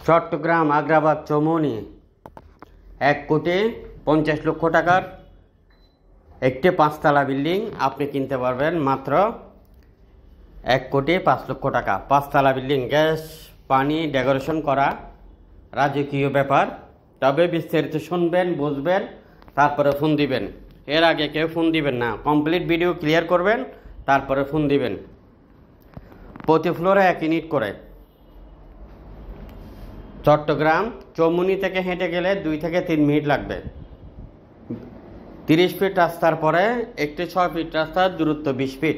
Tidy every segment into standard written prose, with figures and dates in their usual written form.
চট্টগ্রাম আগ্রাবাদ চৌমুহনী 1,50,00,000 টাকার একটি 5 তলা বিল্ডিং আপনি কিনতে পারবেন মাত্র 1,05,00,000 টাকা। 5 তলা বিল্ডিং, গ্যাস পানি ডেকোরেশন করা, রাজকীয় ব্যাপার। তবে বিস্তারিত শুনবেন, বুঝবেন, তারপরে ফোন দিবেন। এর আগে কেউ ফোন দিবেন না, কমপ্লিট ভিডিও ক্লিয়ার করবেন, তারপরে ফোন দিবেন। প্রতি ফ্লোরে 1 ইউনিট করে। চট্টগ্রাম চৌমুহনী থেকে হেঁটে গেলে 2 থেকে 3 মিনিট লাগবে। 30 ফিট রাস্তার পরে একটি 6 ফিট রাস্তার দূরত্ব 20 ফিট।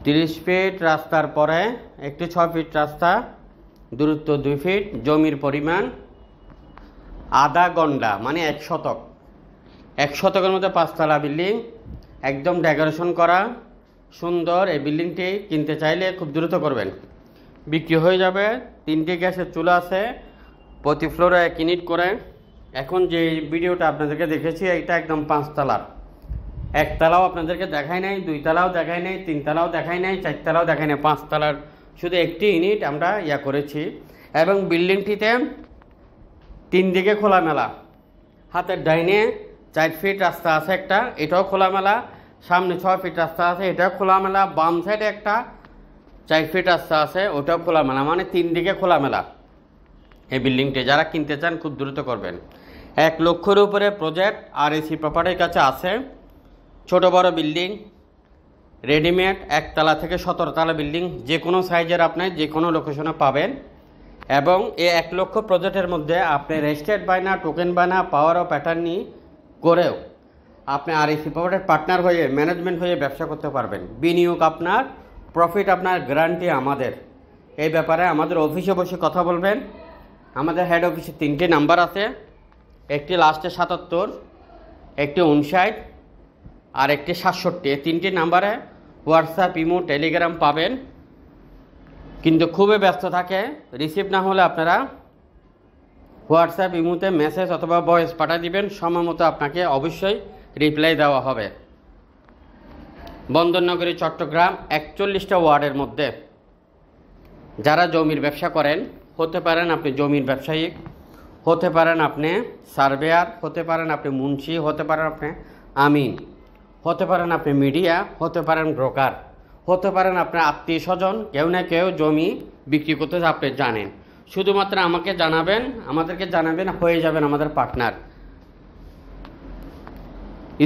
30 ফিট রাস্তার পরে একটি 6 ফিট রাস্তা, দূরত্ব 2 ফিট। জমির পরিমাণ আধা গন্ডা, মানে 1 শতক। 1 শতকের মধ্যে 5 তলা বিল্ডিং, একদম ডেকোরেশন করা, সুন্দর। এই বিল্ডিংটি কিনতে চাইলে খুব দ্রুত করবেন, বিক্রি হয়ে যাবে। 3টি গ্যাসের চুলা আছে, প্রতি ফ্লোরে 1 ইউনিট করে। এখন যে ভিডিওটা আপনাদেরকে দেখেছি এটা একদম 5 তলার। 1 তলাও আপনাদেরকে দেখাই নাই, 2 তলাও দেখাই নাই, 3 তলাও দেখাই নাই, 4 তলাও দেখাই নাই। 5 তলার শুধু একটি ইউনিট আমরা করেছি। এবং বিল্ডিংটিতে 3 দিকে খোলামেলা। হাতের ডাইনে 4 ফিট রাস্তা আছে একটা, এটাও খোলামেলা। সামনে 6 ফিট রাস্তা আছে, এটাও খোলামেলা। বাম সাইডে একটা 4 ফিট রাস্তা আছে, ওটাও খোলামেলা, মানে 3 দিকে খোলামেলা। এই বিল্ডিংটি যারা কিনতে চান খুব দ্রুত করবেন। 1 লক্ষের উপরে প্রজেক্ট RAC প্রপার্টির কাছে আছে। ছোট বড় বিল্ডিং রেডিমেড 1 তলা থেকে 17 তলা বিল্ডিং যে কোনো সাইজের আপনি যে কোনো লোকেশনে পাবেন। এবং এই 1 লক্ষ প্রজেক্টের মধ্যে আপনি রেজিস্টার্ড বায়না, টোকেন বায়না, পাওয়ার অফ অ্যাটর্নি করেও আপনি RAC প্রপার্টির পার্টনার হয়ে, ম্যানেজমেন্ট হয়ে ব্যবসা করতে পারবেন। বিনিয়োগ আপনার, প্রফিট আপনার, গ্যারান্টি আমাদের। এই ব্যাপারে আমাদের অফিসে বসে কথা বলবেন। আমাদের হেড অফিসে 3টি নাম্বার আছে, একটি লাস্টে 77, একটি 59 আর একটি 67। এই 3টি নাম্বারে হোয়াটসঅ্যাপ, ইমো, টেলিগ্রাম পাবেন। কিন্তু খুবই ব্যস্ত থাকে, রিসিভ না হলে আপনারা হোয়াটসঅ্যাপ, ইমোতে মেসেজ অথবা ভয়েস পাঠিয়ে দিবেন। সময় মতো আপনাকে অবশ্যই রিপ্লাই দেওয়া হবে। বন্দরনগরী চট্টগ্রাম 41টা ওয়ার্ডের মধ্যে যারা জমির ব্যবসা করেন, হতে পারেন আপনি জমির ব্যবসায়ী, হতে পারেন আপনি সার্ভেয়ার, হতে পারেন আপনি মুন্সি, হতে পারেন আপনি আমিন, হতে পারেন আপনি মিডিয়া, হতে পারেন ব্রোকার, হতে পারেন আপনার আত্মীয় স্বজন, কেউ না কেউ জমি বিক্রি করতে আপনি জানেন। শুধুমাত্র আমাকে জানাবেন, আমাদেরকে জানাবেন, হয়ে যাবেন আমাদের পার্টনার।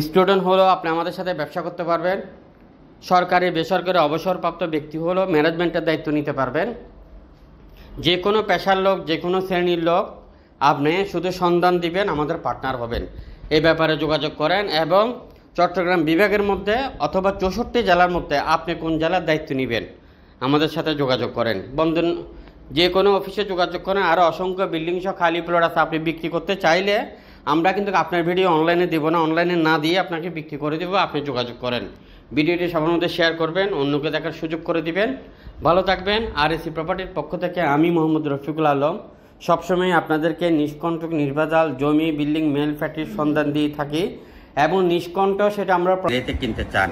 স্টুডেন্ট হলেও আপনি আমাদের সাথে ব্যবসা করতে পারবেন। সরকারি বেসরকারি অবসরপ্রাপ্ত ব্যক্তি হলেও ম্যানেজমেন্টের দায়িত্ব নিতে পারবেন। যে কোনো পেশার লোক, যে কোনো শ্রেণীর লোক, আপনি শুধু সন্ধান দিবেন, আমাদের পার্টনার হবেন। এই ব্যাপারে যোগাযোগ করেন। এবং চট্টগ্রাম বিভাগের মধ্যে অথবা 64 জেলার মধ্যে আপনি কোন জেলার দায়িত্ব নেবেন, আমাদের সাথে যোগাযোগ করেন। বন্ধন যে কোনো অফিসে যোগাযোগ করেন। আরও অসংখ্য বিল্ডিং সহ খালি প্লট আছে, আপনি বিক্রি করতে চাইলে আমরা কিন্তু আপনার ভিডিও অনলাইনে দেবো না, অনলাইনে না দিয়ে আপনাকে বিক্রি করে দেবো। আপনি যোগাযোগ করেন, ভিডিওটি সবার মধ্যে শেয়ার করবেন, অন্যকে দেখার সুযোগ করে দিবেন। ভালো থাকবেন। RAC প্রপার্টির পক্ষ থেকে আমি মোহাম্মদ রফিকুল আলম সবসময় আপনাদেরকে নিষ্কণ্টক, নির্ভেজাল জমি, বিল্ডিং, মেল ফ্যাক্টরির সন্ধান দিয়ে থাকি। এবং নিষ্কণ্ঠ সেটা আমরা কিনতে চান।